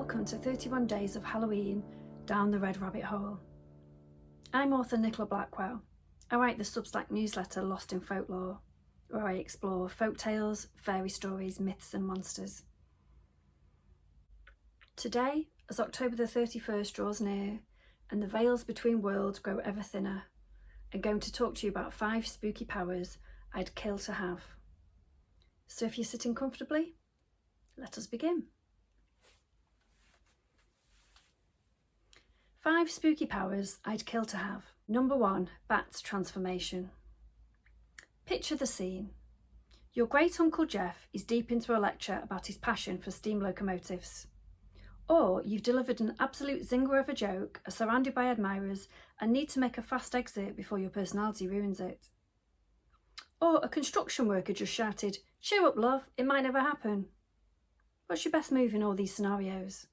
welcome to 31 Days of Halloween Down the Red Rabbit Hole. I'm author Nicola Blackwell. I write the Substack newsletter Lost in Folklore, where I explore folk tales, fairy stories, myths and monsters. Today, as October the 31st draws near and the veils between worlds grow ever thinner, I'm going to talk to you about 5 spooky powers I'd kill to have. So if you're sitting comfortably, let us begin. 5 spooky powers I'd kill to have. Number 1, Bat's transformation. Picture the scene. Your great uncle Jeff is deep into a lecture about his passion for steam locomotives. Or you've delivered an absolute zinger of a joke, are surrounded by admirers and need to make a fast exit before your personality ruins it. Or a construction worker just shouted, "Cheer up love, it might never happen." What's your best move in all these scenarios?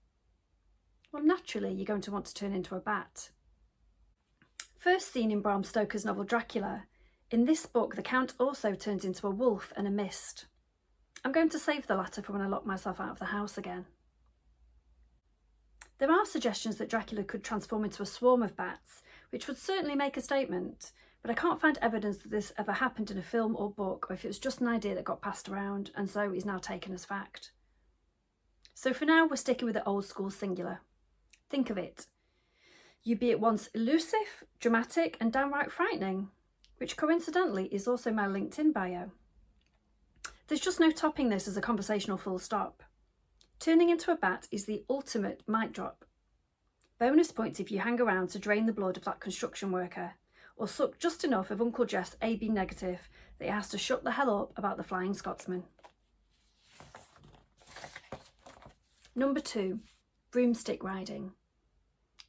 Well, naturally, you're going to want to turn into a bat. First seen in Bram Stoker's novel Dracula, in this book the Count also turns into a wolf and a mist. I'm going to save the latter for when I lock myself out of the house again. There are suggestions that Dracula could transform into a swarm of bats, which would certainly make a statement, but I can't find evidence that this ever happened in a film or book, or if it was just an idea that got passed around and so is now taken as fact. So for now, we're sticking with the old school singular. Think of it. You'd be at once elusive, dramatic and downright frightening, which coincidentally is also my LinkedIn bio. There's just no topping this as a conversational full stop. Turning into a bat is the ultimate mic drop. Bonus points if you hang around to drain the blood of that construction worker, or suck just enough of Uncle Jeff's AB negative that he has to shut the hell up about the Flying Scotsman. Number 2, broomstick riding.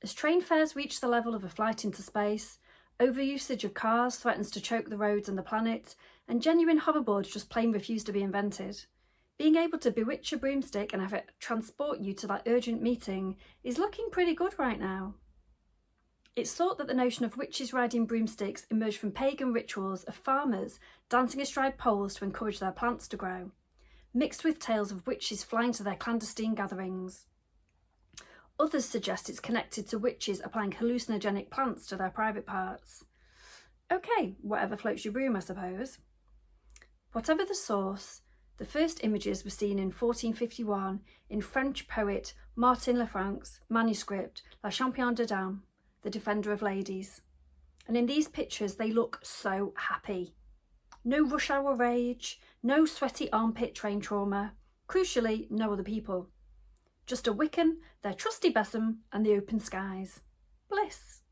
As train fares reach the level of a flight into space, overusage of cars threatens to choke the roads and the planet, and genuine hoverboards just plain refuse to be invented. Being able to bewitch a broomstick and have it transport you to that urgent meeting is looking pretty good right now. It's thought that the notion of witches riding broomsticks emerged from pagan rituals of farmers dancing astride poles to encourage their plants to grow, mixed with tales of witches flying to their clandestine gatherings. Others suggest it's connected to witches applying hallucinogenic plants to their private parts. Okay, whatever floats your broom, I suppose. Whatever the source, the first images were seen in 1451 in French poet Martin Lefranc's manuscript La Champion de Dames, the Defender of Ladies. And in these pictures they look so happy. No rush hour rage, no sweaty armpit train trauma, crucially no other people. Just a Wiccan, their trusty besom and the open skies. Bliss.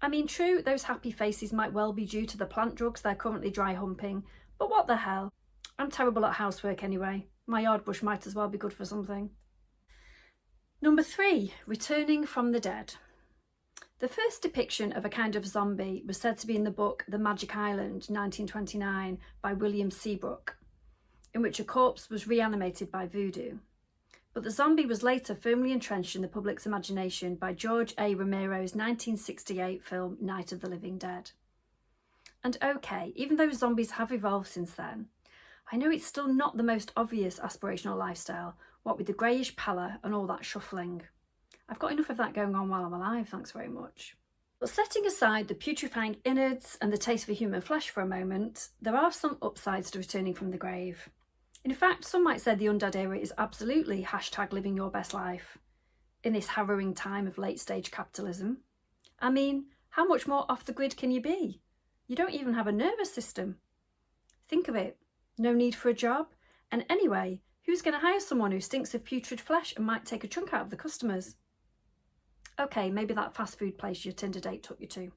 I mean, true, those happy faces might well be due to the plant drugs they're currently dry humping, but what the hell? I'm terrible at housework anyway. My yard brush might as well be good for something. Number 3, returning from the dead. The first depiction of a kind of zombie was said to be in the book The Magic Island, 1929, by William Seabrook, in which a corpse was reanimated by voodoo. But the zombie was later firmly entrenched in the public's imagination by George A. Romero's 1968 film Night of the Living Dead. And okay, even though zombies have evolved since then, I know it's still not the most obvious aspirational lifestyle, what with the greyish pallor and all that shuffling. I've got enough of that going on while I'm alive, thanks very much. But setting aside the putrefying innards and the taste for human flesh for a moment, there are some upsides to returning from the grave. In fact, some might say the undead era is absolutely #living your best life. In this harrowing time of late-stage capitalism. I mean, how much more off the grid can you be? You don't even have a nervous system. Think of it, no need for a job, and anyway, who's going to hire someone who stinks of putrid flesh and might take a chunk out of the customers? Okay, maybe that fast food place your Tinder date took you to.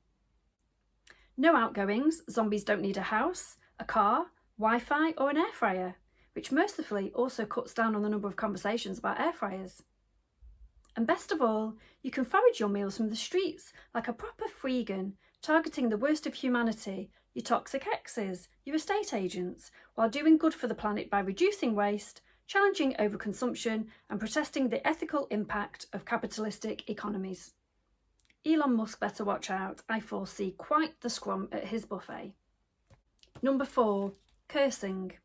No outgoings, zombies don't need a house, a car, Wi-Fi or an air fryer, which mercifully also cuts down on the number of conversations about air fryers. And best of all, you can forage your meals from the streets like a proper freegan, targeting the worst of humanity, your toxic exes, your estate agents, while doing good for the planet by reducing waste, challenging overconsumption and protesting the ethical impact of capitalistic economies. Elon Musk better watch out, I foresee quite the scrum at his buffet. Number 4, cursing.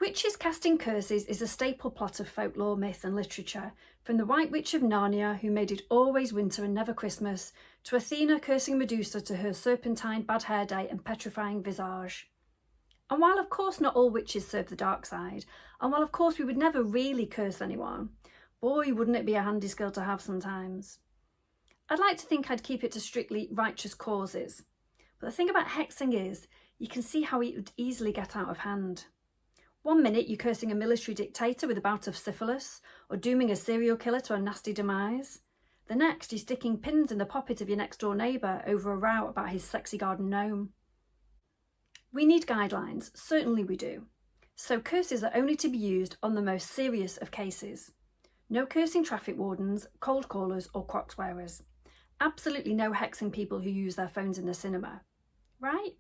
Witches casting curses is a staple plot of folklore, myth and literature, from the White Witch of Narnia, who made it always winter and never Christmas, to Athena cursing Medusa to her serpentine, bad hair day and petrifying visage. And while of course not all witches serve the dark side, and while of course we would never really curse anyone, boy wouldn't it be a handy skill to have sometimes. I'd like to think I'd keep it to strictly righteous causes, but the thing about hexing is, you can see how it would easily get out of hand. 1 minute you're cursing a military dictator with a bout of syphilis, or dooming a serial killer to a nasty demise. The next you're sticking pins in the poppet of your next door neighbour over a row about his sexy garden gnome. We need guidelines, certainly we do. So curses are only to be used on the most serious of cases. No cursing traffic wardens, cold callers or crocs wearers. Absolutely no hexing people who use their phones in the cinema. Right?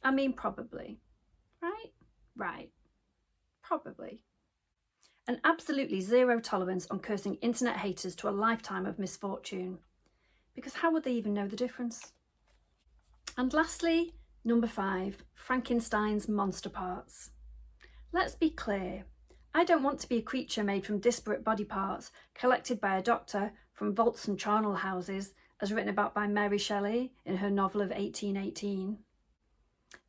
I mean, probably. Right? Right. Probably. And absolutely zero tolerance on cursing internet haters to a lifetime of misfortune. Because how would they even know the difference? And lastly, number 5, Frankenstein's monster parts. Let's be clear. I don't want to be a creature made from disparate body parts collected by a doctor from vaults and charnel houses, as written about by Mary Shelley in her novel of 1818.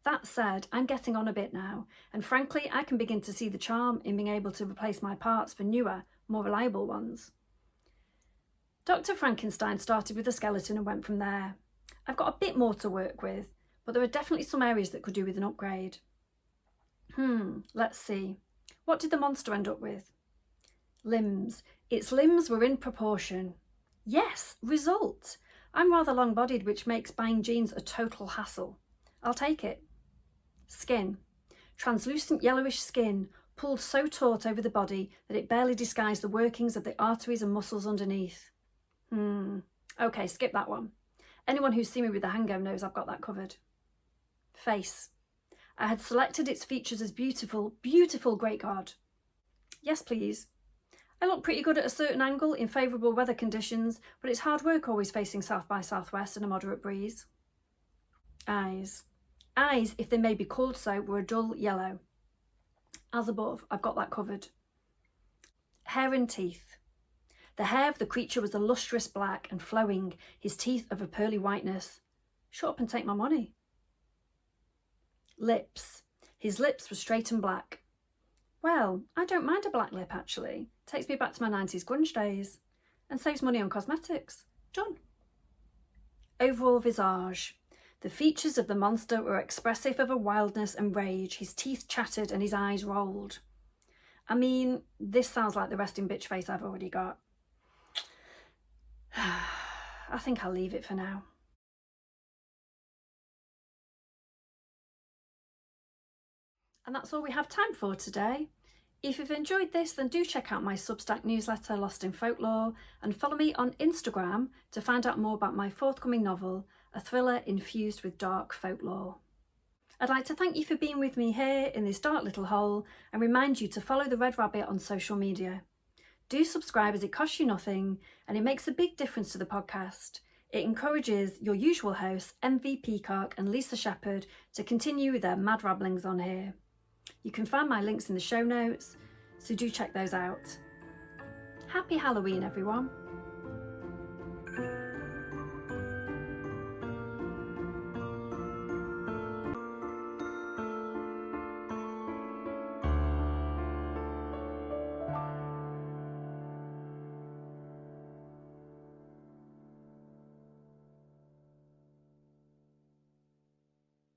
That said, I'm getting on a bit now, and frankly I can begin to see the charm in being able to replace my parts for newer, more reliable ones. Dr. Frankenstein started with a skeleton and went from there. I've got a bit more to work with, but there are definitely some areas that could do with an upgrade. Let's see. What did the monster end up with? Limbs. Its limbs were in proportion. Yes, result. I'm rather long-bodied, which makes buying jeans a total hassle. I'll take it. Skin. Translucent yellowish skin, pulled so taut over the body that it barely disguised the workings of the arteries and muscles underneath. Okay, skip that one. Anyone who's seen me with a hangover knows I've got that covered. Face. I had selected its features as beautiful, beautiful, great God. Yes, please. I look pretty good at a certain angle in favourable weather conditions, but it's hard work always facing south by southwest and a moderate breeze. Eyes. Eyes, if they may be called so, were a dull yellow. As above, I've got that covered. Hair and teeth. The hair of the creature was a lustrous black and flowing, his teeth of a pearly whiteness. Shut up and take my money. Lips. His lips were straight and black. Well, I don't mind a black lip actually. Takes me back to my 90s grunge days. And saves money on cosmetics. Done. Overall visage. The features of the monster were expressive of a wildness and rage. His teeth chattered and his eyes rolled. I mean, this sounds like the resting bitch face I've already got. I think I'll leave it for now. And that's all we have time for today. If you've enjoyed this, then do check out my Substack newsletter, Lost in Folklore, and follow me on Instagram to find out more about my forthcoming novel, a thriller infused with dark folklore. I'd like to thank you for being with me here in this dark little hole and remind you to follow the Red Rabbit on social media. Do subscribe as it costs you nothing and it makes a big difference to the podcast. It encourages your usual hosts, MV Peacock and Lisa Shepherd, to continue their mad rabblings on here. You can find my links in the show notes, so do check those out. Happy Halloween, everyone.